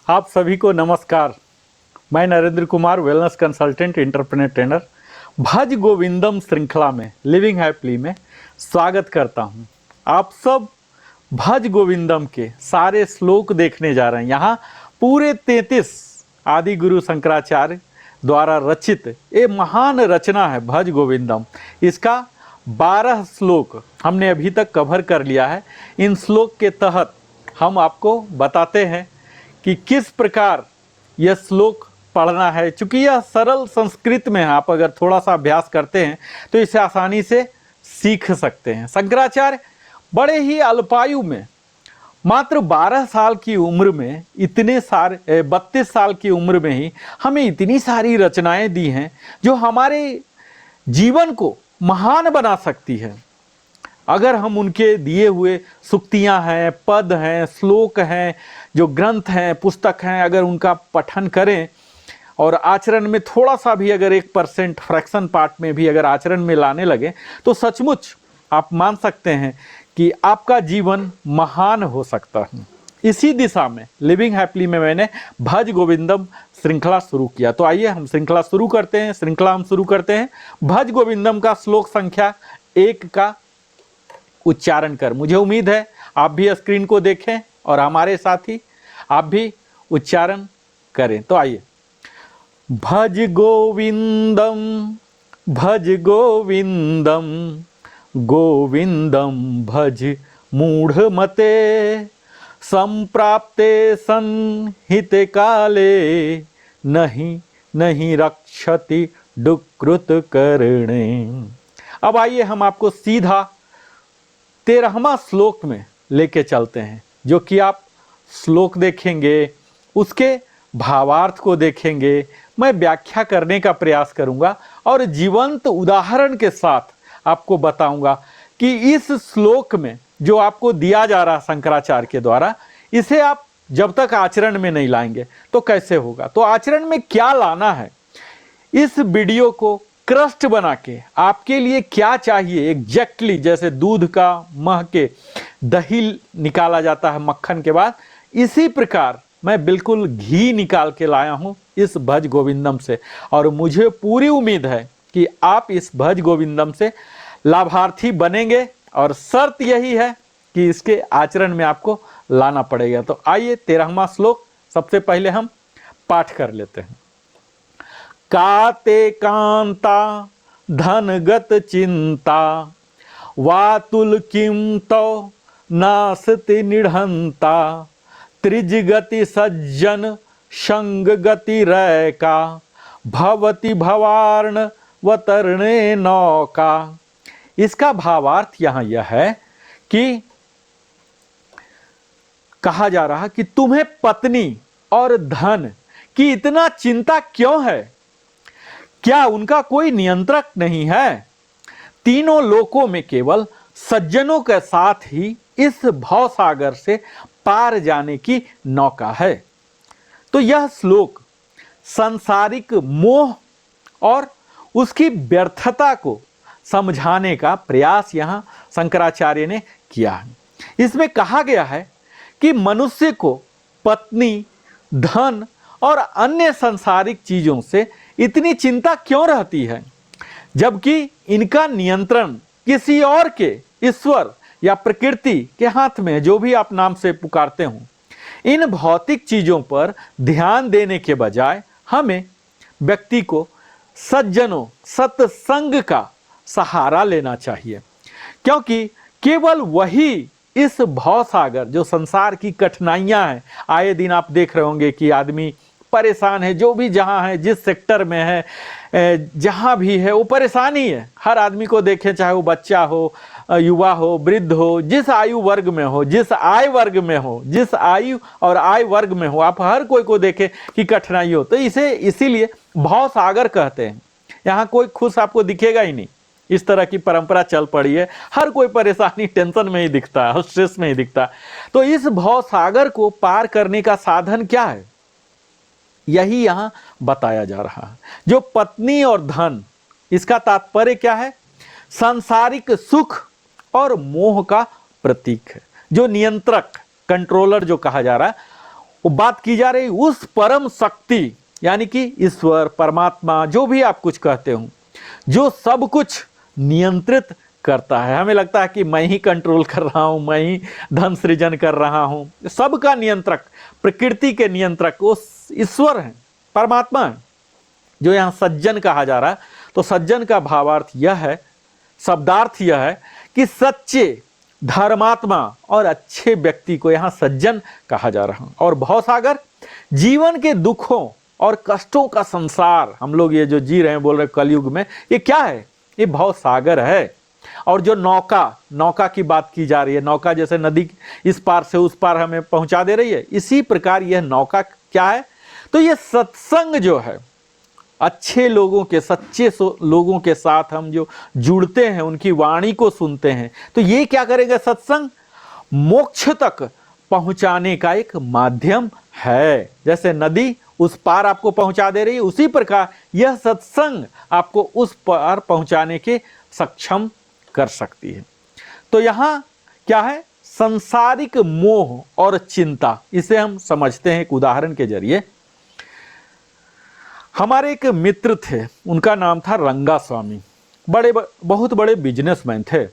आप सभी को नमस्कार। मैं Narendra Kumar, wellness consultant, entrepreneur trainer, भज गोविंदम श्रृंखला में लिविंग हैप्पीली में स्वागत करता हूं। आप सब भज गोविंदम के सारे श्लोक देखने जा रहे हैं। यहाँ पूरे 33 आदि गुरु शंकराचार्य द्वारा रचित ये महान रचना है भज गोविंदम। इसका 12 श्लोक हमने अभी तक कवर कर लिया है। इन श्लोक के तहत हम आपको बताते हैं कि किस प्रकार यह श्लोक पढ़ना है। चूँकि यह सरल संस्कृत में है, आप अगर थोड़ा सा अभ्यास करते हैं तो इसे आसानी से सीख सकते हैं। शंकराचार्य बड़े ही अल्पायु में, मात्र 12 साल की उम्र में, इतने सारे 32 साल की उम्र में ही हमें इतनी सारी रचनाएं दी हैं जो हमारे जीवन को महान बना सकती है। अगर हम उनके दिए हुए सूक्तियाँ हैं, पद हैं, श्लोक हैं, जो ग्रंथ हैं, पुस्तक हैं, अगर उनका पठन करें और आचरण में थोड़ा सा भी अगर 1% फ्रैक्शन पार्ट में भी अगर आचरण में लाने लगे तो सचमुच आप मान सकते हैं कि आपका जीवन महान हो सकता है। इसी दिशा में लिविंग हैप्पीली में मैंने भज गोविंदम श्रृंखला शुरू किया। तो आइए हम श्रृंखला शुरू करते हैं। हम शुरू करते हैं भज गोविंदम का श्लोक संख्या 1 का उच्चारण कर। मुझे उम्मीद है आप भी स्क्रीन को देखें और हमारे साथ ही आप भी उच्चारण करें। तो आइए, भज गोविंदम, भज गोविंदम, गोविंदम भज मूढ़मते, संप्राप्ते संहिते काले, नहीं नहीं रक्षति दुकृत करणे। अब आइए हम आपको सीधा 13वां श्लोक में लेके चलते हैं, जो कि आप श्लोक देखेंगे, उसके भावार्थ को देखेंगे, मैं व्याख्या करने का प्रयास करूंगा और जीवंत उदाहरण के साथ आपको बताऊंगा कि इस श्लोक में जो आपको दिया जा रहा शंकराचार्य के द्वारा, इसे आप जब तक आचरण में नहीं लाएंगे तो कैसे होगा। तो आचरण में क्या लाना है, इस वीडियो को क्रस्ट बना के आपके लिए क्या चाहिए एग्जैक्टली, जैसे दूध का मह के दही निकाला जाता है मक्खन के बाद, इसी प्रकार मैं बिल्कुल घी निकाल के लाया हूं इस भज गोविंदम से। और मुझे पूरी उम्मीद है कि आप इस भज गोविंदम से लाभार्थी बनेंगे और शर्त यही है कि इसके आचरण में आपको लाना पड़ेगा। तो आइए 13वां श्लोक सबसे पहले हम पाठ कर लेते हैं। काते कांता धनगत चिंता, वातुल किम तो नासति निढ़ंता, त्रिजगति सज्जन संग गति रैका, भवति भवार्ण वतरणे नौका। इसका भावार्थ यहाँ यह है कि कहा जा रहा कि तुम्हें पत्नी और धन की इतना चिंता क्यों है? क्या उनका कोई नियंत्रक नहीं है? तीनों लोकों में केवल सज्जनों के साथ ही इस भवसागर से पार जाने की नौका है। तो यह श्लोक सांसारिक मोह और उसकी व्यर्थता को समझाने का प्रयास यहाँ शंकराचार्य ने किया है। इसमें कहा गया है कि मनुष्य को पत्नी, धन और अन्य सांसारिक चीजों से इतनी चिंता क्यों रहती है, जबकि इनका नियंत्रण किसी और के, ईश्वर या प्रकृति के हाथ में, जो भी आप नाम से पुकारते हो। इन भौतिक चीजों पर ध्यान देने के बजाय हमें व्यक्ति को सज्जनों, सत्संग का सहारा लेना चाहिए, क्योंकि केवल वही इस भवसागर, जो संसार की कठिनाइयां हैं, आए दिन आप देख रहे होंगे कि आदमी परेशान है, जो भी जहां है, जिस सेक्टर में है, जहां भी है, वो परेशानी है। हर आदमी को देखें, चाहे वो बच्चा हो, युवा हो, वृद्ध हो, जिस आयु वर्ग में हो, जिस आय वर्ग में हो, जिस आयु और आय वर्ग में हो, आप हर कोई को देखें कि कठिनाई हो। तो इसे इसीलिए भवसागर कहते हैं। यहाँ कोई खुश आपको दिखेगा ही नहीं, इस तरह की परंपरा चल पड़ी है। हर कोई परेशानी, टेंशन में ही दिखता है, स्ट्रेस में ही दिखता है। तो इस भवसागर को पार करने का साधन क्या है, यही यहां बताया जा रहा है। जो पत्नी और धन, इसका तात्पर्य क्या है? सांसारिक सुख और मोह का प्रतीक है। जो नियंत्रक, कंट्रोलर जो कहा जा रहा है, वो बात की जा रही उस परम शक्ति, यानी कि ईश्वर, परमात्मा, जो भी आप कुछ कहते हो, जो सब कुछ नियंत्रित करता है। हमें लगता है कि मैं ही कंट्रोल कर रहा हूं, मैं ही धन सृजन कर रहा हूं। सबका नियंत्रक, प्रकृति के नियंत्रक वो ईश्वर है, परमात्मा है, जो यहां सज्जन कहा जा रहा है। तो सज्जन का भावार्थ यह है, शब्दार्थ यह है कि सच्चे, धर्मात्मा और अच्छे व्यक्ति को यहां सज्जन कहा जा रहा है। और भवसागर, जीवन के दुखों और कष्टों का संसार, हम लोग ये जो जी रहे हैं, बोल रहे कलयुग में, ये क्या है? ये भवसागर है। और जो नौका की बात की जा रही है, नौका जैसे नदी इस पार से उस पार हमें पहुंचा दे रही है, इसी प्रकार यह नौका क्या है? तो ये सत्संग जो है, अच्छे लोगों के, सच्चे लोगों के साथ हम जो जुड़ते हैं, उनकी वाणी को सुनते हैं, तो ये क्या करेगा? सत्संग मोक्ष तक पहुंचाने का एक माध्यम है। जैसे नदी उस पार आपको पहुंचा दे रही है, उसी प्रकार यह सत्संग आपको उस पार पहुंचाने के सक्षम कर सकती है। तो यहां क्या है? संसारिक मोह और चिंता, इसे हम समझते हैं एक उदाहरण के जरिए। हमारे एक मित्र थे, उनका नाम था रंगा स्वामी, बहुत बड़े बिजनेसमैन थे।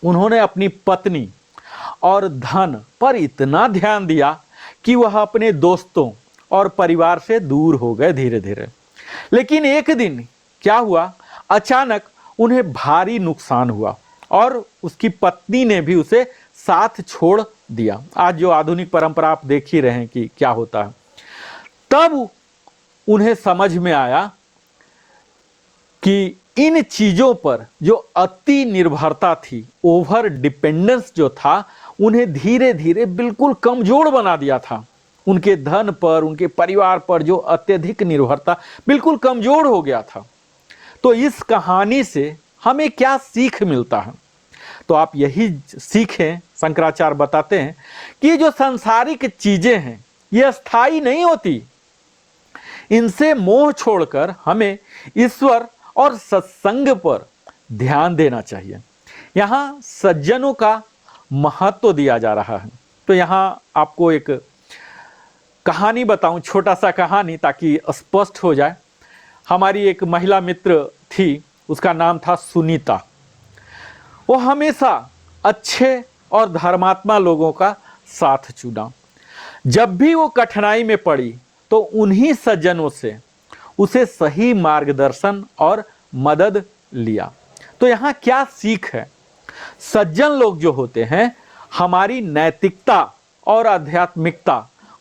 उन्होंने अपनी पत्नी और धन पर इतना ध्यान दिया कि वह अपने दोस्तों और परिवार से दूर हो गए धीरे धीरे। लेकिन एक दिन क्या हुआ? अचानक उन्हें भारी नुकसान हुआ और उसकी पत्नी ने भी उसे साथ छोड़ दिया। आज जो आधुनिक परंपरा आप देख ही रहे हैं कि क्या होता है। तब उन्हें समझ में आया कि इन चीजों पर जो अति निर्भरता थी, ओवर डिपेंडेंस जो था, उन्हें धीरे धीरे बिल्कुल कमजोर बना दिया था। उनके धन पर, उनके परिवार पर जो अत्यधिक निर्भरता, बिल्कुल कमजोर हो गया था। तो इस कहानी से हमें क्या सीख मिलता है? तो आप यही सीखें, शंकराचार्य बताते हैं कि जो सांसारिक चीजें हैं ये स्थायी नहीं होती। इनसे मोह छोड़कर हमें ईश्वर और सत्संग पर ध्यान देना चाहिए। यहाँ सज्जनों का महत्व दिया जा रहा है। तो यहाँ आपको एक कहानी बताऊं, छोटा सा कहानी, ताकि स्पष्ट हो जाए। हमारी एक महिला मित्र थी, उसका नाम था सुनीता। वो हमेशा अच्छे और धर्मात्मा लोगों का साथ चुना। जब भी वो कठिनाई में पड़ी तो उन्हीं सज्जनों से उसे सही मार्गदर्शन और मदद लिया। तो यहाँ क्या सीख है? सज्जन लोग जो होते हैं हमारी नैतिकता और आध्यात्मिकता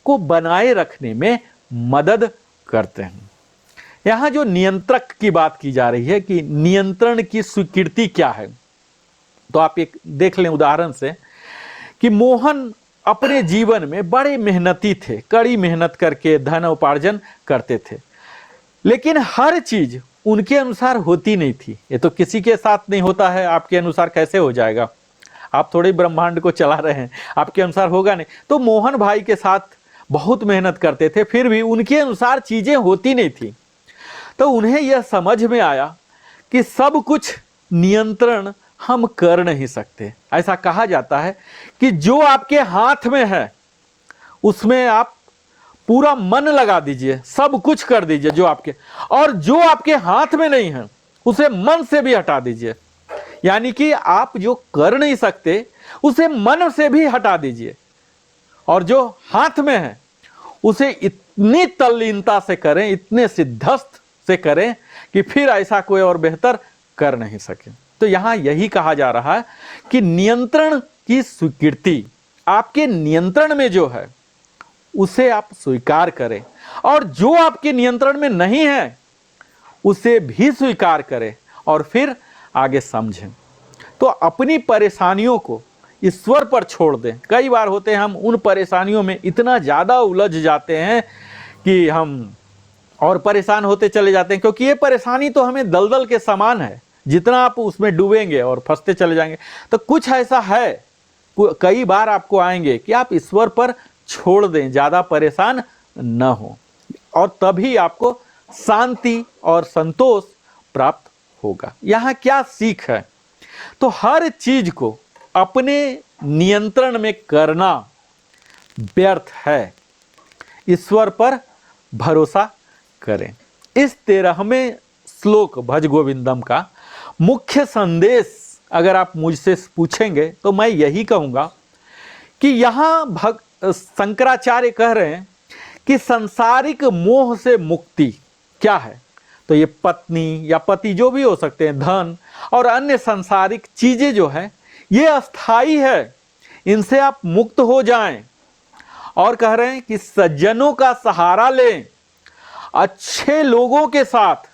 को बनाए रखने में मदद करते हैं। यहाँ जो नियंत्रक की बात की जा रही है कि नियंत्रण की स्वीकृति क्या है, तो आप एक देख लें उदाहरण से कि मोहन अपने जीवन में बड़े मेहनती थे, कड़ी मेहनत करके धन उपार्जन करते थे, लेकिन हर चीज उनके अनुसार होती नहीं थी। ये तो किसी के साथ नहीं होता है, आपके अनुसार कैसे हो जाएगा? आप थोड़े ब्रह्मांड को चला रहे हैं, आपके अनुसार होगा नहीं। तो मोहन भाई के साथ बहुत मेहनत करते थे, फिर भी उनके अनुसार चीजें होती नहीं थी। तो उन्हें यह समझ में आया कि सब कुछ नियंत्रण हम कर नहीं सकते। ऐसा कहा जाता है कि जो आपके हाथ में है उसमें आप पूरा मन लगा दीजिए, सब कुछ कर दीजिए जो आपके, और जो आपके हाथ में नहीं है उसे मन से भी हटा दीजिए। यानी कि आप जो कर नहीं सकते उसे मन से भी हटा दीजिए, और जो हाथ में है उसे इतनी तल्लीनता से करें, इतने सिद्धस्थ से करें कि फिर ऐसा कोई और बेहतर कर नहीं सके। तो यहां यही कहा जा रहा है कि नियंत्रण की स्वीकृति, आपके नियंत्रण में जो है उसे आप स्वीकार करें, और जो आपके नियंत्रण में नहीं है उसे भी स्वीकार करें और फिर आगे समझें। तो अपनी परेशानियों को ईश्वर पर छोड़ दें। कई बार होते हैं हम उन परेशानियों में इतना ज़्यादा उलझ जाते हैं कि हम और परेशान होते चले जाते हैं, क्योंकि ये परेशानी तो हमें दलदल के समान है, जितना आप उसमें डूबेंगे और फंसते चले जाएंगे। तो कुछ ऐसा है, कई बार आपको आएंगे कि आप ईश्वर पर छोड़ दें, ज़्यादा परेशान न हो, और तभी आपको शांति और संतोष प्राप्त होगा। यहाँ क्या सीख है? तो हर चीज को अपने नियंत्रण में करना व्यर्थ है। ईश्वर पर भरोसा करें। इस 13वें श्लोक भज गोविंदम का मुख्य संदेश अगर आप मुझसे पूछेंगे तो मैं यही कहूँगा कि यहाँ शंकराचार्य कह रहे हैं कि सांसारिक मोह से मुक्ति क्या है। तो ये पत्नी या पति जो भी हो सकते हैं, धन और अन्य सांसारिक चीजें जो है ये अस्थाई है, इनसे आप मुक्त हो जाएं। और कह रहे हैं कि सज्जनों का सहारा लें। अच्छे लोगों के साथ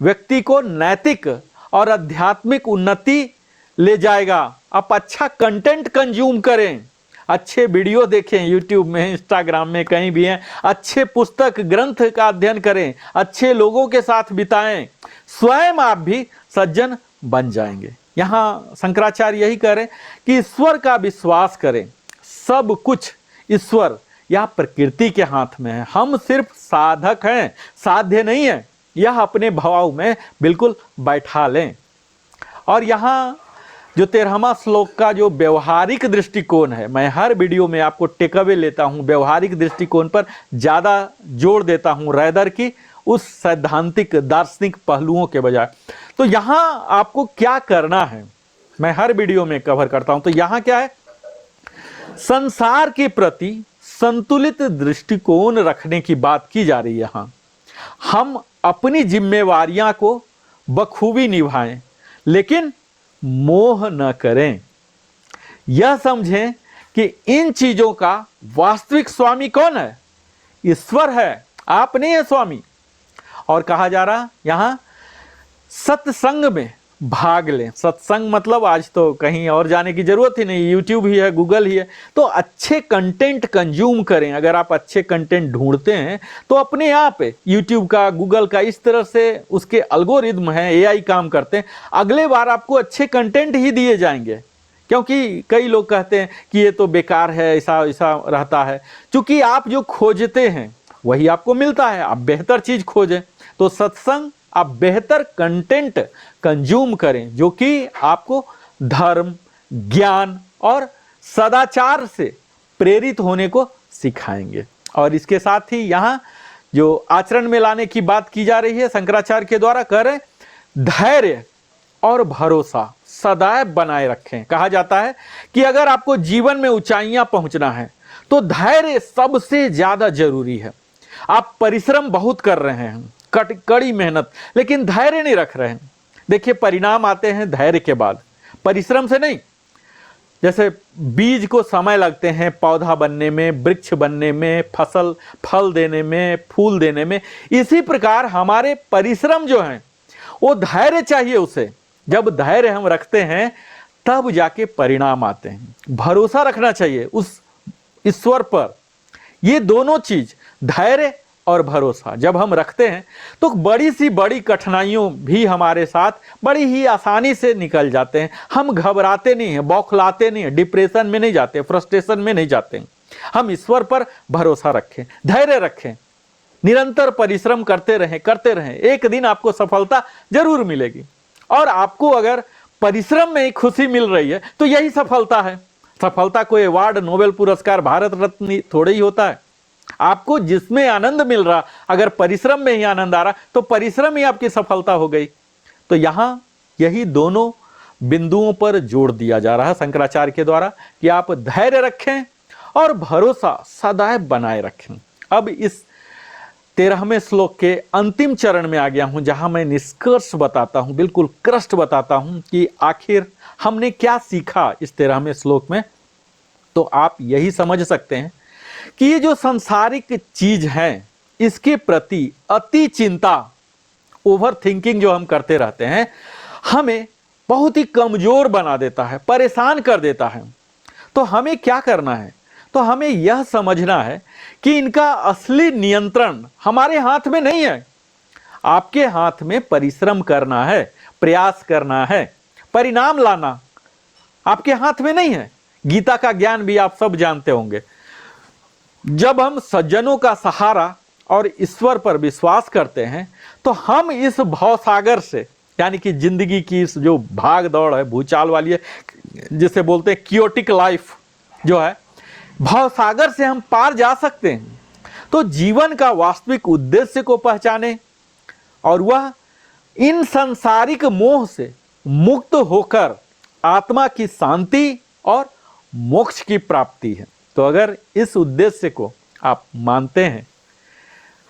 व्यक्ति को नैतिक और आध्यात्मिक उन्नति ले जाएगा। आप अच्छा कंटेंट कंज्यूम करें, अच्छे वीडियो देखें, यूट्यूब में, इंस्टाग्राम में, कहीं भी हैं, अच्छे पुस्तक ग्रंथ का अध्ययन करें, अच्छे लोगों के साथ बिताएं, स्वयं आप भी सज्जन बन जाएंगे। यहाँ शंकराचार्य यही कह रहे हैं कि ईश्वर का विश्वास करें। सब कुछ ईश्वर या प्रकृति के हाथ में है, हम सिर्फ साधक हैं, साध्य नहीं है। यह अपने भाव में बिल्कुल बैठा लें। और यहाँ जो 13वां श्लोक का जो व्यवहारिक दृष्टिकोण है, मैं हर वीडियो में आपको टेक अवे लेता हूँ, व्यवहारिक दृष्टिकोण पर ज़्यादा जोर देता हूँ रैदर की उस सैद्धांतिक दार्शनिक पहलुओं के बजाय। तो यहाँ आपको क्या करना है मैं हर वीडियो में कवर करता हूँ। तो यहाँ क्या है, संसार के प्रति संतुलित दृष्टिकोण रखने की बात की जा रही है। यहाँ हम अपनी जिम्मेवारियां को बखूबी निभाएं, लेकिन मोह न करें। यह समझें कि इन चीजों का वास्तविक स्वामी कौन है? ईश्वर है, आप नहीं है स्वामी। और कहा जा रहा यहां सत्संग में भाग लें। सत्संग मतलब आज तो कहीं और जाने की जरूरत ही नहीं, यूट्यूब ही है, गूगल ही है। तो अच्छे कंटेंट कंज्यूम करें। अगर आप अच्छे कंटेंट ढूंढते हैं तो अपने आप यूट्यूब का, गूगल का इस तरह से उसके एल्गोरिदम हैं, एआई काम करते हैं, अगले बार आपको अच्छे कंटेंट ही दिए जाएंगे। क्योंकि कई लोग कहते हैं कि ये तो बेकार है, ऐसा ऐसा रहता है। क्योंकि आप जो खोजते हैं वही आपको मिलता है। आप बेहतर चीज खोजें। तो सत्संग, आप बेहतर कंटेंट कंज्यूम करें जो कि आपको धर्म, ज्ञान और सदाचार से प्रेरित होने को सिखाएंगे। और इसके साथ ही यहाँ जो आचरण में लाने की बात की जा रही है शंकराचार्य के द्वारा, कह रहे धैर्य और भरोसा सदैव बनाए रखें। कहा जाता है कि अगर आपको जीवन में ऊंचाइयां पहुंचना है तो धैर्य सबसे ज्यादा जरूरी है। आप परिश्रम बहुत कर रहे हैं, कड़ी मेहनत, लेकिन धैर्य नहीं रख रहे हैं। देखिए परिणाम आते हैं धैर्य के बाद, परिश्रम से नहीं। जैसे बीज को समय लगते हैं पौधा बनने में, वृक्ष बनने में, फसल फल देने में, फूल देने में, इसी प्रकार हमारे परिश्रम जो है वो धैर्य चाहिए उसे। जब धैर्य हम रखते हैं तब जाके परिणाम आते हैं। भरोसा रखना चाहिए उस ईश्वर पर। ये दोनों चीज, धैर्य और भरोसा जब हम रखते हैं तो बड़ी सी बड़ी कठिनाइयों भी हमारे साथ बड़ी ही आसानी से निकल जाते हैं। हम घबराते नहीं हैं, बौखलाते नहीं हैं, डिप्रेशन में नहीं जाते, फ्रस्ट्रेशन में नहीं जाते हैं। हम ईश्वर पर भरोसा रखें, धैर्य रखें, निरंतर परिश्रम करते रहें। एक दिन आपको सफलता जरूर मिलेगी। और आपको अगर परिश्रम में खुशी मिल रही है तो यही सफलता है। सफलता कोई अवार्ड, नोबेल पुरस्कार, भारत रत्न थोड़े ही होता है। आपको जिसमें आनंद मिल रहा, अगर परिश्रम में ही आनंद आ रहा तो परिश्रम ही आपकी सफलता हो गई। तो यहां यही दोनों बिंदुओं पर जोड़ दिया जा रहा है शंकराचार्य के द्वारा कि आप धैर्य रखें और भरोसा सदैव बनाए रखें। अब इस 13वें श्लोक के अंतिम चरण में आ गया हूं, जहां मैं निष्कर्ष बताता हूं, बिल्कुल कृष्ट बताता हूं कि आखिर हमने क्या सीखा इस 13वें श्लोक में। तो आप यही समझ सकते हैं कि ये जो सांसारिक चीज है इसके प्रति अति चिंता, ओवर थिंकिंग जो हम करते रहते हैं, हमें बहुत ही कमजोर बना देता है, परेशान कर देता है। तो हमें क्या करना है? तो हमें यह समझना है कि इनका असली नियंत्रण हमारे हाथ में नहीं है। आपके हाथ में परिश्रम करना है, प्रयास करना है, परिणाम लाना आपके हाथ में नहीं है। गीता का ज्ञान भी आप सब जानते होंगे। जब हम सज्जनों का सहारा और ईश्वर पर विश्वास करते हैं तो हम इस भवसागर से, यानी कि जिंदगी की इस जो भाग दौड़ है, भूचाल वाली है, जिसे बोलते हैं क्योटिक लाइफ जो है, भवसागर से हम पार जा सकते हैं। तो जीवन का वास्तविक उद्देश्य को पहचाने और वह इन सांसारिक मोह से मुक्त होकर आत्मा की शांति और मोक्ष की प्राप्ति है। तो अगर इस उद्देश्य को आप मानते हैं,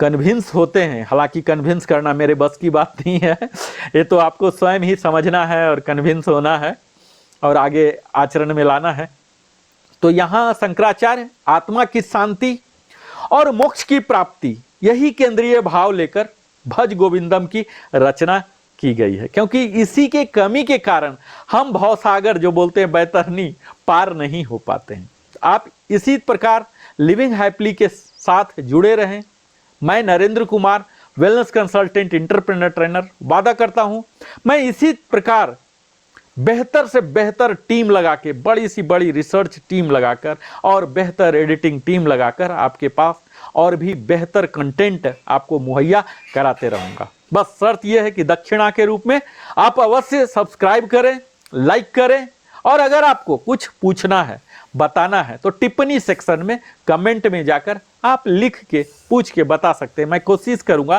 कन्विंस होते हैं, हालांकि कन्विंस करना मेरे बस की बात नहीं है, ये तो आपको स्वयं ही समझना है और कन्विंस होना है और आगे आचरण में लाना है। तो यहाँ शंकराचार्य आत्मा की शांति और मोक्ष की प्राप्ति यही केंद्रीय भाव लेकर भज गोविंदम की रचना की गई है, क्योंकि इसी के कमी के कारण हम भवसागर जो बोलते हैं बैतरनी पार नहीं हो पाते हैं। आप इसी प्रकार लिविंग हैप्पीली के साथ जुड़े रहें। मैं Narendra Kumar, wellness consultant, entrepreneur trainer, वादा करता हूं मैं इसी प्रकार बेहतर से बेहतर टीम लगा के, बड़ी सी बड़ी रिसर्च टीम लगाकर और बेहतर एडिटिंग टीम लगाकर आपके पास और भी बेहतर कंटेंट आपको मुहैया कराते रहूंगा। बस शर्त यह है कि दक्षिणा के रूप में आप अवश्य सब्सक्राइब करें, लाइक करें और अगर आपको कुछ पूछना है, बताना है तो टिप्पणी सेक्शन में कमेंट में जाकर आप लिख के पूछ के बता सकते हैं। मैं कोशिश करूंगा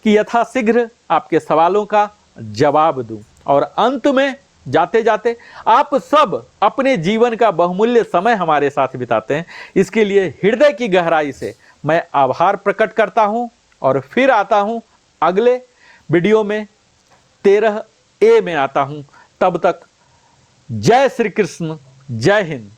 कि यथाशीघ्र आपके सवालों का जवाब दूं। और अंत में जाते जाते आप सब अपने जीवन का बहुमूल्य समय हमारे साथ बिताते हैं, इसके लिए हृदय की गहराई से मैं आभार प्रकट करता हूं और फिर आता हूं अगले वीडियो में 13A में आता हूं। तब तक जय श्री कृष्ण, जय हिंद।